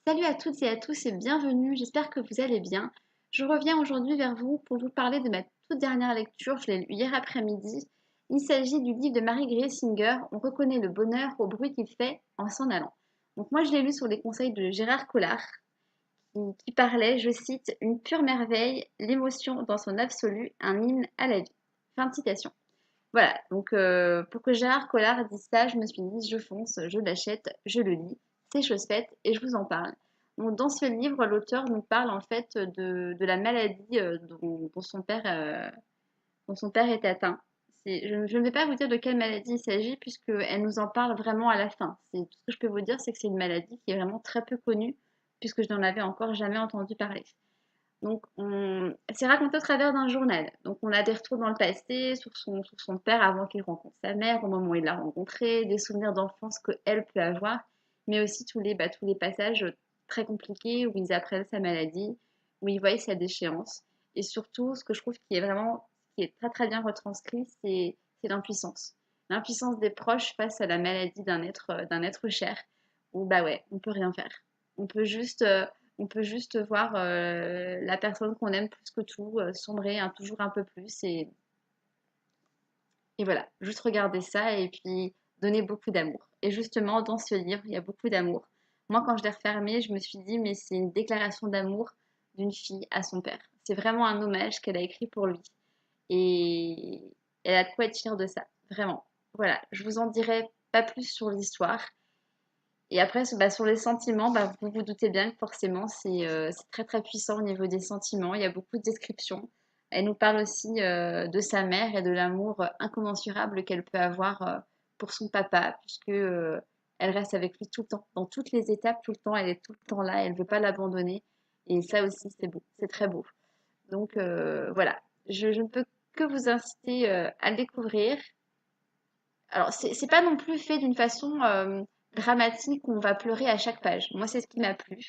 Salut à toutes et à tous et bienvenue, j'espère que vous allez bien. Je reviens aujourd'hui vers vous pour vous parler de ma toute dernière lecture, je l'ai lu hier après-midi. Il s'agit du livre de Marie Singer, On reconnaît le bonheur au bruit qu'il fait en s'en allant. Donc moi je l'ai lu sur les conseils de Gérard Collard qui parlait, je cite, une pure merveille, l'émotion dans son absolu, un hymne à la vie. Fin de citation. Voilà, donc pour que Gérard Collard dise ça, je me suis dit, je fonce, je l'achète, je le lis, c'est chose faite et je vous en parle. Donc, dans ce livre, l'auteur nous parle en fait de la maladie dont son père est atteint. Je ne vais pas vous dire de quelle maladie il s'agit puisqu'elle nous en parle vraiment à la fin. Tout ce que je peux vous dire, c'est que c'est une maladie qui est vraiment très peu connue puisque je n'en avais encore jamais entendu parler. Donc, c'est raconté au travers d'un journal. Donc, on a des retours dans le passé sur son père avant qu'il rencontre sa mère, au moment où il l'a rencontrée, des souvenirs d'enfance qu'elle peut avoir, mais aussi tous les passages très compliqués où ils apprennent sa maladie, où ils voient sa déchéance. Et surtout, ce que je trouve qui est très très bien retranscrit, c'est l'impuissance. L'impuissance des proches face à la maladie d'un être cher, où bah ouais, on peut rien faire. On peut juste on peut juste voir la personne qu'on aime plus que tout sombrer toujours un peu plus et voilà, juste regarder ça et puis donner beaucoup d'amour. Et justement, dans ce livre, il y a beaucoup d'amour. Moi, quand je l'ai refermé, je me suis dit, mais c'est une déclaration d'amour d'une fille à son père. C'est vraiment un hommage qu'elle a écrit pour lui. Et elle a de quoi être fière de ça, vraiment. Voilà, je vous en dirai pas plus sur l'histoire. Et après, sur les sentiments, vous vous doutez bien que forcément, c'est très très puissant au niveau des sentiments. Il y a beaucoup de descriptions. Elle nous parle aussi de sa mère et de l'amour incommensurable qu'elle peut avoir pour son papa, puisque elle reste avec lui tout le temps, dans toutes les étapes, tout le temps. Elle est tout le temps là, elle ne veut pas l'abandonner. Et ça aussi, c'est beau, c'est très beau. Donc voilà, je ne peux que vous inciter à le découvrir. Alors, c'est pas non plus fait d'une façon dramatique où on va pleurer à chaque page. Moi, c'est ce qui m'a plu.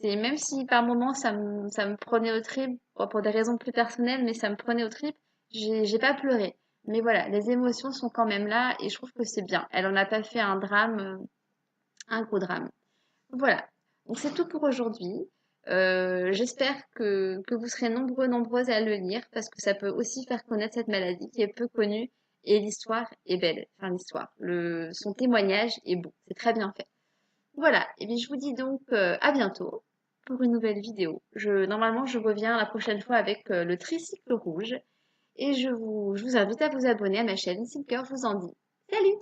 C'est même si par moments ça me prenait au trip, bon, pour des raisons plus personnelles, mais ça me prenait au trip, j'ai pas pleuré. Mais voilà, les émotions sont quand même là et je trouve que c'est bien. Elle en a pas fait un drame, un gros drame. Voilà. Donc c'est tout pour aujourd'hui. J'espère que vous serez nombreux, nombreuses à le lire parce que ça peut aussi faire connaître cette maladie qui est peu connue et l'histoire est belle. Enfin, son témoignage est beau. C'est très bien fait. Voilà. Et bien, je vous dis donc à bientôt pour une nouvelle vidéo. Normalement, je reviens la prochaine fois avec le tricycle rouge et je vous invite à vous abonner à ma chaîne si le cœur vous en dit. Salut!